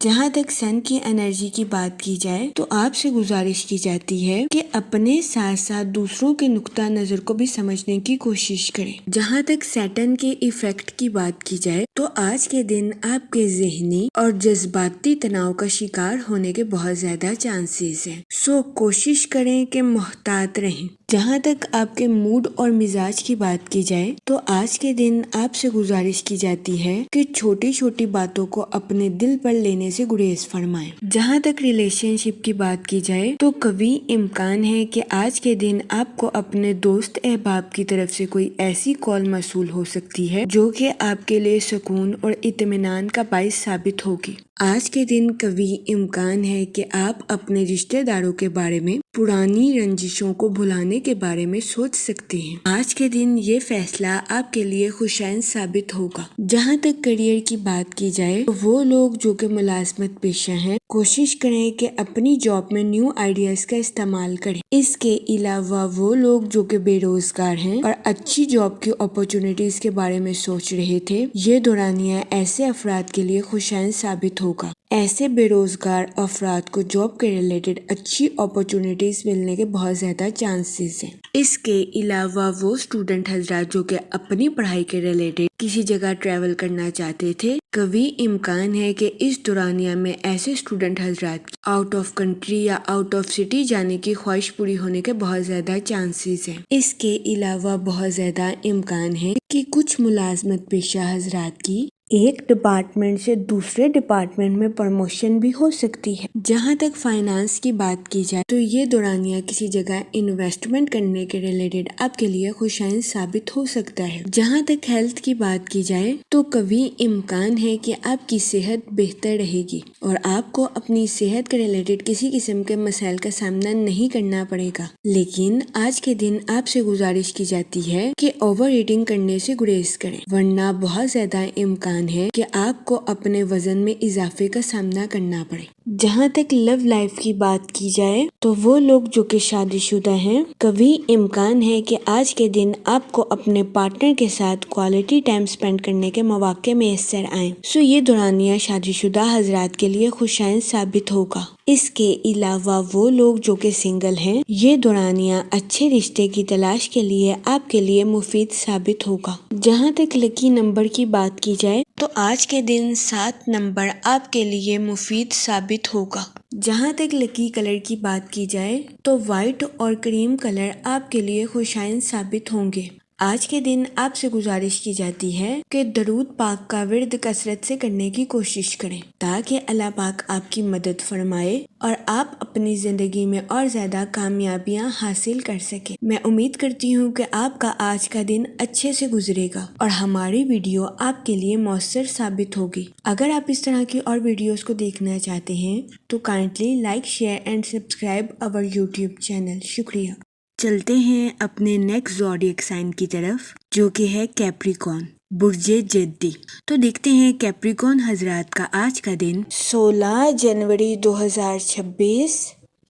جہاں تک سن کی انرجی کی بات کی جائے تو آپ سے گزارش کی جاتی ہے کہ اپنے ساتھ ساتھ دوسروں کے نقطہ نظر کو بھی سمجھنے کی کوشش کریں۔ جہاں تک سیٹرن کے ایفیکٹ کی بات کی جائے تو آج کے دن آپ کے ذہنی اور جذباتی تناؤ کا شکار ہونے کے بہت زیادہ چانسز ہیں، سو کوشش کریں کہ محتاط رہیں۔ جہاں تک آپ کے موڈ اور مزاج کی بات کی جائے تو آج کے دن آپ سے گزارش کی جاتی ہے کہ چھوٹی چھوٹی باتوں کو اپنے دل پر لینے سے گریز فرمائیں۔ جہاں تک ریلیشن شپ کی بات کی جائے تو قوی امکان ہے کہ آج کے دن آپ کو اپنے دوست احباب کی طرف سے کوئی ایسی کال موصول ہو سکتی ہے جو کہ آپ کے لیے سکون اور اطمینان کا باعث ثابت ہوگی۔ آج کے دن قوی امکان ہے کہ آپ اپنے رشتہ داروں کے بارے میں پرانی رنجشوں کو بھلانے کے بارے میں سوچ سکتے ہیں۔ آج کے دن یہ فیصلہ آپ کے لیے خوشائن ثابت ہوگا۔ جہاں تک کیریئر کی بات کی جائے تو وہ لوگ جو کہ ملازمت پیشہ ہیں کوشش کریں کہ اپنی جاب میں نیو آئیڈیاز کا استعمال کریں۔ اس کے علاوہ وہ لوگ جو کہ بے روزگار ہیں اور اچھی جاب کی اپارچونیٹیز کے بارے میں سوچ رہے تھے، یہ دورانیہ ایسے افراد کے لیے خوشائن ثابت ہوگا۔ ایسے بے روزگار افراد کو جاب کے ریلیٹڈ اچھی اپارچونیٹیز ملنے کے بہت زیادہ چانسز ہیں۔ اس کے علاوہ وہ اسٹوڈنٹ حضرات جو کہ اپنی پڑھائی کے ریلیٹڈ کسی جگہ ٹریول کرنا چاہتے تھے، قوی امکان ہے کہ اس دورانیہ میں ایسے اسٹوڈنٹ حضرات کی آؤٹ آف کنٹری یا آؤٹ آف سٹی جانے کی خواہش پوری ہونے کے بہت زیادہ چانسز ہیں۔ اس کے علاوہ بہت زیادہ امکان ہے کہ کچھ ملازمت پیشہ حضرات کی ایک ڈپارٹمنٹ سے دوسرے ڈپارٹمنٹ میں پروموشن بھی ہو سکتی ہے۔ جہاں تک فائنانس کی بات کی جائے تو یہ دورانیہ کسی جگہ انویسٹمنٹ کرنے کے ریلیٹڈ آپ کے لیے خوشائن ثابت ہو سکتا ہے۔ جہاں تک ہیلتھ کی بات کی جائے تو قوی امکان ہے کہ آپ کی صحت بہتر رہے گی اور آپ کو اپنی صحت کے ریلیٹڈ کسی قسم کے مسائل کا سامنا نہیں کرنا پڑے گا، لیکن آج کے دن آپ سے گزارش کی جاتی ہے کہ اوور ایٹنگ کرنے سے گریز کریں، ورنہ بہت زیادہ امکان ہے کہ آپ کو اپنے وزن میں اضافے کا سامنا کرنا پڑے۔ جہاں تک لو لائف کی بات کی جائے تو وہ لوگ جو کہ شادی شدہ ہیں، قوی امکان ہے کہ آج کے دن آپ کو اپنے پارٹنر کے ساتھ کوالٹی ٹائم سپینڈ کرنے کے مواقع میسر آئیں، سو یہ دورانیہ شادی شدہ حضرات کے لیے خوشائن ثابت ہوگا۔ اس کے علاوہ وہ لوگ جو کہ سنگل ہیں، یہ دورانیہ اچھے رشتے کی تلاش کے لیے آپ کے لیے مفید ثابت ہوگا۔ جہاں تک لکی نمبر کی بات کی جائے تو آج کے دن 7 نمبر آپ کے لیے مفید ثابت ہوگا۔ جہاں تک لکی کلر کی بات کی جائے تو وائٹ اور کریم کلر آپ کے لیے خوشائن ثابت ہوں گے۔ آج کے دن آپ سے گزارش کی جاتی ہے کہ درود پاک کا ورد کثرت سے کرنے کی کوشش کریں تاکہ اللہ پاک آپ کی مدد فرمائے اور آپ اپنی زندگی میں اور زیادہ کامیابیاں حاصل کر سکیں۔ میں امید کرتی ہوں کہ آپ کا آج کا دن اچھے سے گزرے گا اور ہماری ویڈیو آپ کے لیے مؤثر ثابت ہوگی۔ اگر آپ اس طرح کی اور ویڈیوز کو دیکھنا چاہتے ہیں تو kindly like, share and subscribe our YouTube channel. شکریہ۔ چلتے ہیں اپنے نیکسٹ زوڈیک سائن کی طرف جو کہ ہے کیپریکون، برج جدی۔ تو دیکھتے ہیں کیپریکون حضرات کا آج کا دن 16 جنوری 2026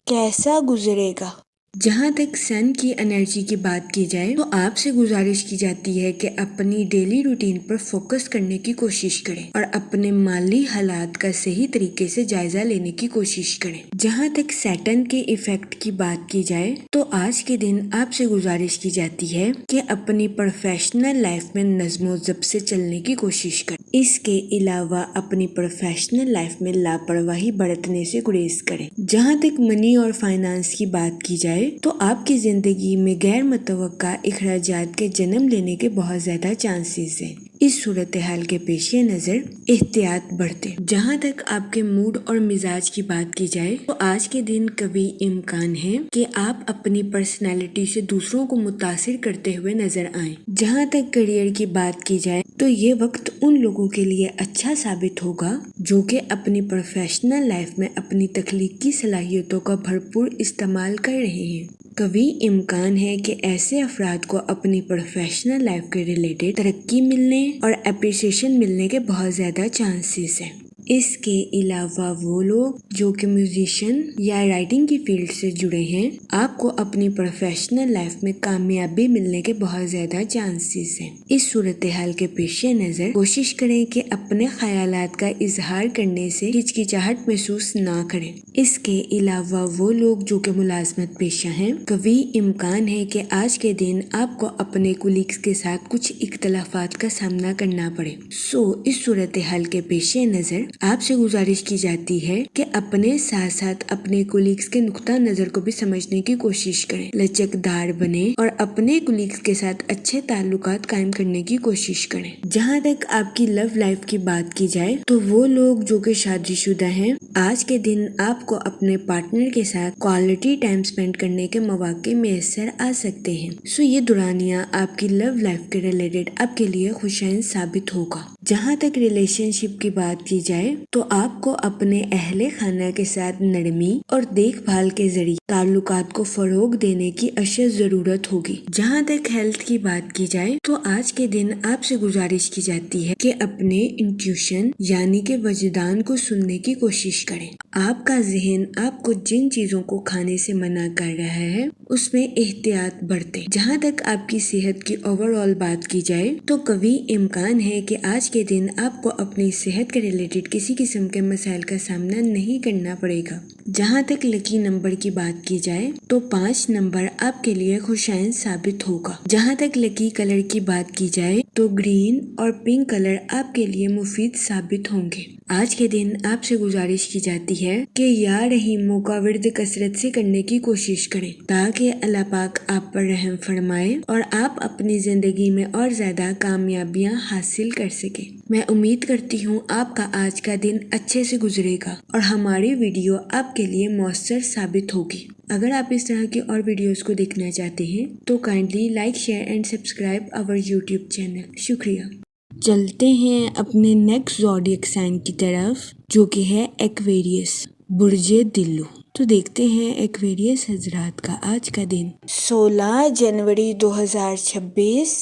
کیسا گزرے گا۔ جہاں تک سن کی انرجی کی بات کی جائے تو آپ سے گزارش کی جاتی ہے کہ اپنی ڈیلی روٹین پر فوکس کرنے کی کوشش کریں اور اپنے مالی حالات کا صحیح طریقے سے جائزہ لینے کی کوشش کریں۔ جہاں تک سیٹرن کے ایفیکٹ کی بات کی جائے تو آج کے دن آپ سے گزارش کی جاتی ہے کہ اپنی پروفیشنل لائف میں نظم و ضبط سے چلنے کی کوشش کریں۔ اس کے علاوہ اپنی پروفیشنل لائف میں لاپرواہی برتنے سے گریز کریں۔ جہاں تک منی اور فائنانس کی بات کی جائے تو آپ کی زندگی میں غیر متوقع اخراجات کے جنم لینے کے بہت زیادہ چانسز ہیں۔ اس صورتحال کے پیش نظر احتیاط برتیں۔ جہاں تک آپ کے موڈ اور مزاج کی بات کی جائے تو آج کے دن قوی امکان ہے کہ آپ اپنی پرسنالٹی سے دوسروں کو متاثر کرتے ہوئے نظر آئیں۔ جہاں تک کیریئر کی بات کی جائے تو یہ وقت ان لوگوں کے لیے اچھا ثابت ہوگا جو کہ اپنی پروفیشنل لائف میں اپنی تخلیقی صلاحیتوں کا بھرپور استعمال کر رہے ہیں۔ قوی امکان ہے کہ ایسے افراد کو اپنی پروفیشنل لائف کے ریلیٹڈ ترقی ملنے اور اپریسیشن ملنے کے بہت زیادہ چانسز ہیں۔ اس کے علاوہ وہ لوگ جو کہ میوزیشین یا رائٹنگ کی فیلڈ سے جڑے ہیں، آپ کو اپنی پروفیشنل لائف میں کامیابی ملنے کے بہت زیادہ چانسز ہیں۔ اس صورتحال کے پیش نظر کوشش کریں کہ اپنے خیالات کا اظہار کرنے سے ہچکچاہٹ محسوس نہ کریں۔ اس کے علاوہ وہ لوگ جو کہ ملازمت پیشہ ہیں، قوی امکان ہے کہ آج کے دن آپ کو اپنے کولیگز کے ساتھ کچھ اختلافات کا سامنا کرنا پڑے۔ اس صورتحال کے پیش نظر آپ سے گزارش کی جاتی ہے کہ اپنے ساتھ ساتھ اپنے کولیگز کے نقطہ نظر کو بھی سمجھنے کی کوشش کریں، لچکدار بنیں اور اپنے کولیگز کے ساتھ اچھے تعلقات قائم کرنے کی کوشش کریں۔ جہاں تک آپ کی لو لائف کی بات کی جائے تو وہ لوگ جو کہ شادی شدہ ہیں، آج کے دن آپ کو اپنے پارٹنر کے ساتھ کوالٹی ٹائم سپینڈ کرنے کے مواقع میسر آ سکتے ہیں۔ یہ دورانیہ آپ کی لو لائف کے ریلیٹڈ آپ کے لیے خوشائن ثابت ہوگا۔ جہاں تک ریلیشن شپ کی بات کی جائے تو آپ کو اپنے اہل خانہ کے ساتھ نرمی اور دیکھ بھال کے ذریعے تعلقات کو فروغ دینے کی اشد ضرورت ہوگی۔ جہاں تک ہیلتھ کی بات کی جائے تو آج کے دن آپ سے گزارش کی جاتی ہے کہ اپنے انٹیوشن یعنی کہ وجدان کو سننے کی کوشش کریں۔ آپ کا ذہن آپ کو جن چیزوں کو کھانے سے منع کر رہا ہے اس میں احتیاط برتیں۔ جہاں تک آپ کی صحت کی اوور آل بات کی جائے تو قوی امکان ہے کہ آج کے دن آپ کو اپنی صحت کے ریلیٹڈ کسی قسم کے مسائل کا سامنا نہیں کرنا پڑے گا۔ جہاں تک لکی نمبر کی بات کی جائے تو 5 نمبر آپ کے لیے خوشائن ثابت ہوگا۔ جہاں تک لکی کلر کی بات کی جائے تو گرین اور پنک کلر آپ کے لیے مفید ثابت ہوں گے۔ آج کے دن آپ سے گزارش کی جاتی ہے کہ یا رحیموں کا ورد کثرت سے کرنے کی کوشش کریں تاکہ اللہ پاک آپ پر رحم فرمائے اور آپ اپنی زندگی میں اور زیادہ کامیابیاں حاصل کر سکیں۔ میں امید کرتی ہوں آپ کا آج کا دن اچھے سے گزرے گا اور ہماری ویڈیو آپ کے لیے مؤثر ثابت ہوگی۔ اگر آپ اس طرح کی اور ویڈیوز کو دیکھنا چاہتے ہیں تو kindly like, share and subscribe our YouTube channel. شکریہ۔ چلتے ہیں اپنے نیکسٹ زوڈیک سائن کی طرف جو کہ ہے ایکویریس، برج دلو۔ تو دیکھتے ہیں ایکویریس حضرات کا آج کا دن 16 جنوری 2026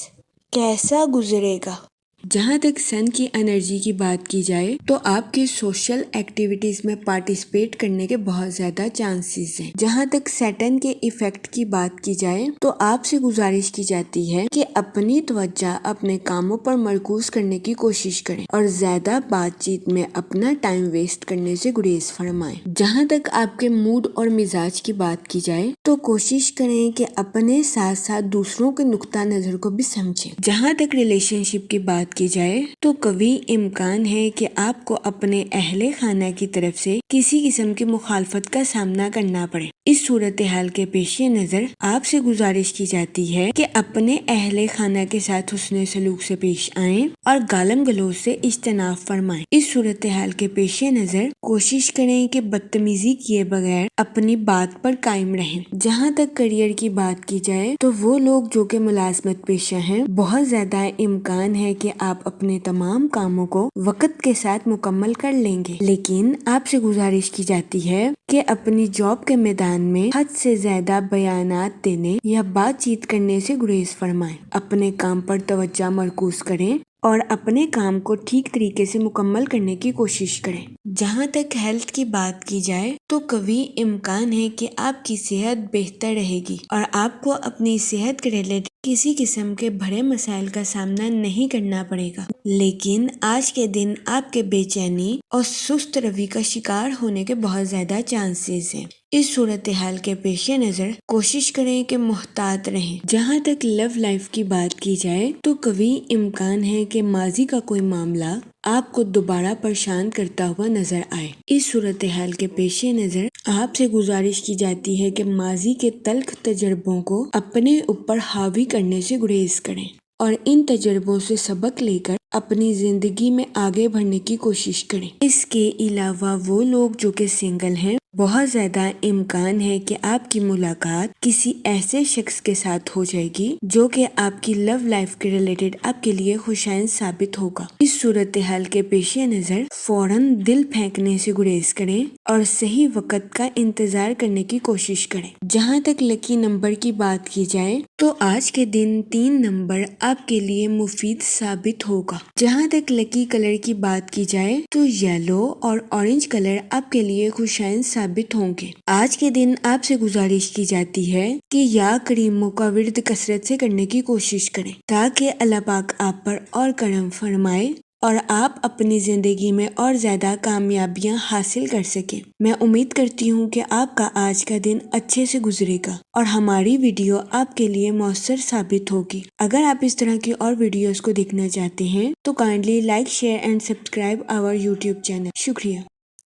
کیسا گزرے گا۔ جہاں تک سن کی انرجی کی بات کی جائے تو آپ کے سوشل ایکٹیویٹیز میں پارٹیسپیٹ کرنے کے بہت زیادہ چانسز ہیں۔ جہاں تک سیٹن کے ایفیکٹ کی بات کی جائے تو آپ سے گزارش کی جاتی ہے کہ اپنی توجہ اپنے کاموں پر مرکوز کرنے کی کوشش کریں اور زیادہ بات چیت میں اپنا ٹائم ویسٹ کرنے سے گریز فرمائیں۔ جہاں تک آپ کے موڈ اور مزاج کی بات کی جائے تو کوشش کریں کہ اپنے ساتھ ساتھ دوسروں کے نقطہ نظر کو بھی سمجھیں۔ جہاں تک ریلیشن شپ کی بات کی جائے تو قوی امکان ہے کہ آپ کو اپنے اہل خانہ کی طرف سے کسی قسم کی مخالفت کا سامنا کرنا پڑے۔ اس صورتحال کے پیش نظر آپ سے گزارش کی جاتی ہے کہ اپنے اہل خانہ کے ساتھ حسن سلوک سے پیش آئیں اور گالم گلوچ سے اجتناب فرمائیں۔ اس صورتحال کے پیش نظر کوشش کریں کہ بدتمیزی کیے بغیر اپنی بات پر قائم رہیں۔ جہاں تک کریئر کی بات کی جائے تو وہ لوگ جو کہ ملازمت پیشہ ہیں، بہت زیادہ امکان ہے کہ آپ اپنے تمام کاموں کو وقت کے ساتھ مکمل کر لیں گے، لیکن آپ سے گزارش کی جاتی ہے کہ اپنی جاب کے میدان میں حد سے زیادہ بیانات دینے یا بات چیت کرنے سے گریز فرمائیں۔ اپنے کام پر توجہ مرکوز کریں اور اپنے کام کو ٹھیک طریقے سے مکمل کرنے کی کوشش کریں۔ جہاں تک ہیلتھ کی بات کی جائے تو قوی امکان ہے کہ آپ کی صحت بہتر رہے گی اور آپ کو اپنی صحت کے ریلیٹڈ کسی قسم کے بڑے مسائل کا سامنا نہیں کرنا پڑے گا، لیکن آج کے دن آپ کے بے چینی اور سست روی کا شکار ہونے کے بہت زیادہ چانسز ہیں۔ اس صورتحال کے پیش نظر کوشش کریں کہ محتاط رہیں۔ جہاں تک لو لائف کی بات کی جائے تو قوی امکان ہے کہ ماضی کا کوئی معاملہ آپ کو دوبارہ پریشان کرتا ہوا نظر آئے۔ اس صورتحال کے پیش نظر آپ سے گزارش کی جاتی ہے کہ ماضی کے تلخ تجربوں کو اپنے اوپر حاوی کرنے سے گریز کریں اور ان تجربوں سے سبق لے کر اپنی زندگی میں آگے بڑھنے کی کوشش کریں۔ اس کے علاوہ وہ لوگ جو کہ سنگل ہیں، بہت زیادہ امکان ہے کہ آپ کی ملاقات کسی ایسے شخص کے ساتھ ہو جائے گی جو کہ آپ کی لو لائف کے ریلیٹڈ آپ کے لیے خوشائن ثابت ہوگا۔ اس صورتحال کے پیش نظر فوراً دل پھینکنے سے گریز کریں اور صحیح وقت کا انتظار کرنے کی کوشش کریں۔ جہاں تک لکی نمبر کی بات کی جائے تو آج کے دن 3 نمبر آپ کے لیے مفید ثابت ہوگا۔ جہاں تک لکی کلر کی بات کی جائے تو یلو اور اورنج کلر آپ کے لیے خوشائن ثابت ہوں گے۔ آج کے دن آپ سے گزارش کی جاتی ہے کہ یا کریموں کا ورد کثرت سے کرنے کی کوشش کریں تاکہ اللہ پاک آپ پر اور کرم فرمائے اور آپ اپنی زندگی میں اور زیادہ کامیابیاں حاصل کر سکیں۔ میں امید کرتی ہوں کہ آپ کا آج کا دن اچھے سے گزرے گا اور ہماری ویڈیو آپ کے لیے مؤثر ثابت ہوگی۔ اگر آپ اس طرح کی اور ویڈیوز کو دیکھنا چاہتے ہیں تو kindly like, share and subscribe our YouTube channel. شکریہ۔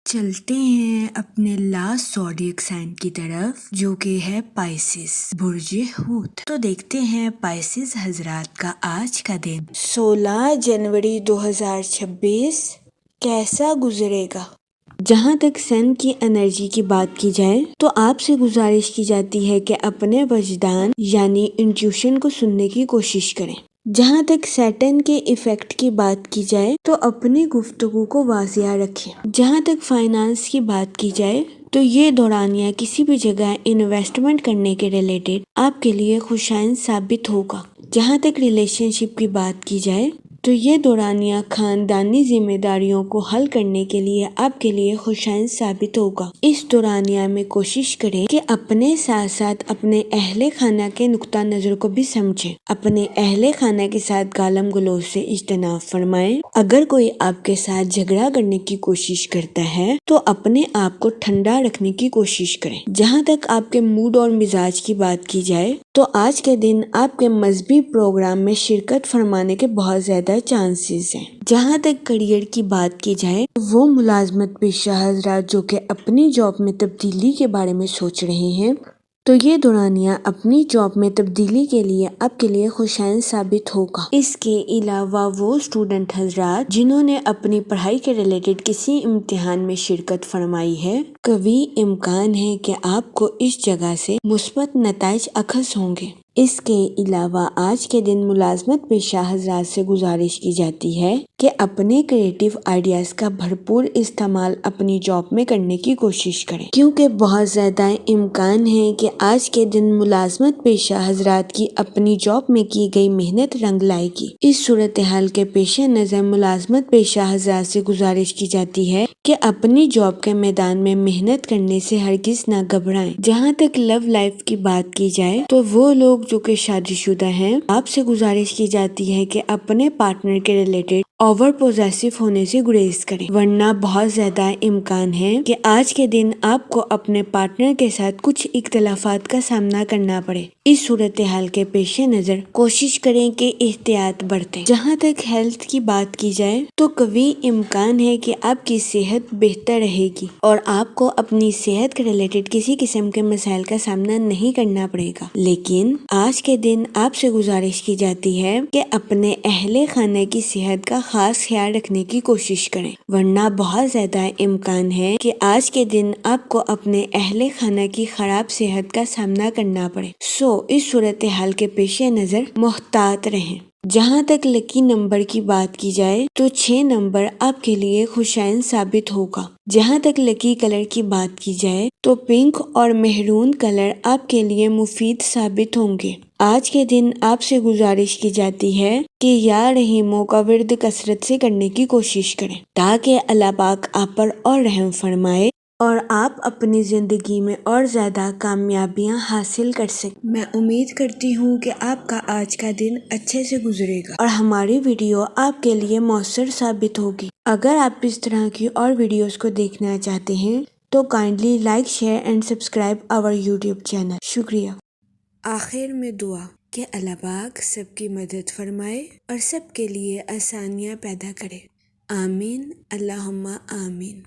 چلتے ہیں اپنے لاسٹ زوڈیک سائن کی طرف جو کہ ہے پائسس، برج حوت۔ تو دیکھتے ہیں پائسس حضرات کا آج کا دن 16 جنوری 2026 کیسا گزرے گا۔ جہاں تک سن کی انرجی کی بات کی جائے تو آپ سے گزارش کی جاتی ہے کہ اپنے وجدان یعنی انٹیوشن کو سننے کی کوشش کریں۔ جہاں تک سیٹن کے ایفیکٹ کی بات کی جائے تو اپنی گفتگو کو واضح رکھیں۔ جہاں تک فائنانس کی بات کی جائے تو یہ دورانیہ کسی بھی جگہ انویسٹمنٹ کرنے کے ریلیٹڈ آپ کے لیے خوشائن ثابت ہوگا۔ جہاں تک ریلیشن شپ کی بات کی جائے تو یہ دورانیہ خاندانی ذمہ داریوں کو حل کرنے کے لیے آپ کے لیے خوشائن ثابت ہوگا۔ اس دورانیہ میں کوشش کریں کہ اپنے ساتھ ساتھ اپنے اہل خانہ کے نقطہ نظر کو بھی سمجھیں۔ اپنے اہل خانہ کے ساتھ گالم گلوچ سے اجتناب فرمائیں۔ اگر کوئی آپ کے ساتھ جھگڑا کرنے کی کوشش کرتا ہے تو اپنے آپ کو ٹھنڈا رکھنے کی کوشش کریں۔ جہاں تک آپ کے موڈ اور مزاج کی بات کی جائے تو آج کے دن آپ کے مذہبی پروگرام میں شرکت فرمانے کے بہت زیادہ چانسز ہیں۔ جہاں تک کریئر کی بات کی جائے وہ ملازمت پیشہ حضرات جو کہ اپنی جاب میں تبدیلی کے بارے میں سوچ رہے ہیں تو یہ دورانیہ اپنی جاب میں تبدیلی کے لیے آپ کے لیے خوشائن ثابت ہوگا۔ اس کے علاوہ وہ اسٹوڈنٹ حضرات جنہوں نے اپنی پڑھائی کے ریلیٹڈ کسی امتحان میں شرکت فرمائی ہے، قوی امکان ہے کہ آپ کو اس جگہ سے مثبت نتائج اخذ ہوں گے۔ اس کے علاوہ آج کے دن ملازمت پیشہ حضرات سے گزارش کی جاتی ہے کہ اپنے کریٹو آئیڈیاز کا بھرپور استعمال اپنی جاب میں کرنے کی کوشش کریں کیونکہ بہت زیادہ امکان ہے کہ آج کے دن ملازمت پیشہ حضرات کی اپنی جاب میں کی گئی محنت رنگ لائے گی۔ اس صورتحال کے پیش نظر ملازمت پیشہ حضرات سے گزارش کی جاتی ہے کہ اپنی جاب کے میدان میں محنت کرنے سے ہرگز نہ گھبرائیں۔ جہاں تک لو لائف کی بات کی جائے تو وہ لوگ جو کہ شادی شدہ ہیں آپ سے گزارش کی جاتی ہے کہ اپنے پارٹنر کے ریلیٹڈ اوور پوزیسو ہونے سے گریز کریں ورنہ بہت زیادہ امکان ہے کہ آج کے دن آپ کو اپنے پارٹنر کے ساتھ کچھ اختلافات کا سامنا کرنا پڑے۔ اس صورتحال کے پیش نظر کوشش کریں کہ احتیاط برتیں۔ جہاں تک ہیلتھ کی بات کی جائے تو قوی امکان ہے کہ آپ کی صحت بہتر رہے گی اور آپ کو اپنی صحت کے ریلیٹڈ کسی قسم کے مسائل کا سامنا نہیں کرنا پڑے گا، لیکن آج کے دن آپ سے گزارش کی جاتی ہے کہ اپنے اہل خانہ کی صحت کا خاص خیال رکھنے کی کوشش کریں ورنہ بہت زیادہ امکان ہے کہ آج کے دن آپ کو اپنے اہل خانہ کی خراب صحت کا سامنا کرنا پڑے۔ اس صورتحال کے پیش نظر محتاط رہیں۔ جہاں تک لکی نمبر کی بات کی جائے تو 6 نمبر آپ کے لیے خوشائن ثابت ہوگا۔ جہاں تک لکی کلر کی بات کی جائے تو پنک اور مہرون کلر آپ کے لیے مفید ثابت ہوں گے۔ آج کے دن آپ سے گزارش کی جاتی ہے کہ یا رحیموں کا ورد کثرت سے کرنے کی کوشش کریں تاکہ اللہ پاک آپ پر اور رحم فرمائے اور آپ اپنی زندگی میں اور زیادہ کامیابیاں حاصل کر سکیں۔ میں امید کرتی ہوں کہ آپ کا آج کا دن اچھے سے گزرے گا اور ہماری ویڈیو آپ کے لیے مؤثر ثابت ہوگی۔ اگر آپ اس طرح کی اور ویڈیوز کو دیکھنا چاہتے ہیں تو kindly like, share and subscribe our YouTube channel. شکریہ۔ آخر میں دعا کہ اللہ پاک سب کی مدد فرمائے اور سب کے لیے آسانیاں پیدا کرے۔ آمین، اللہم آمین۔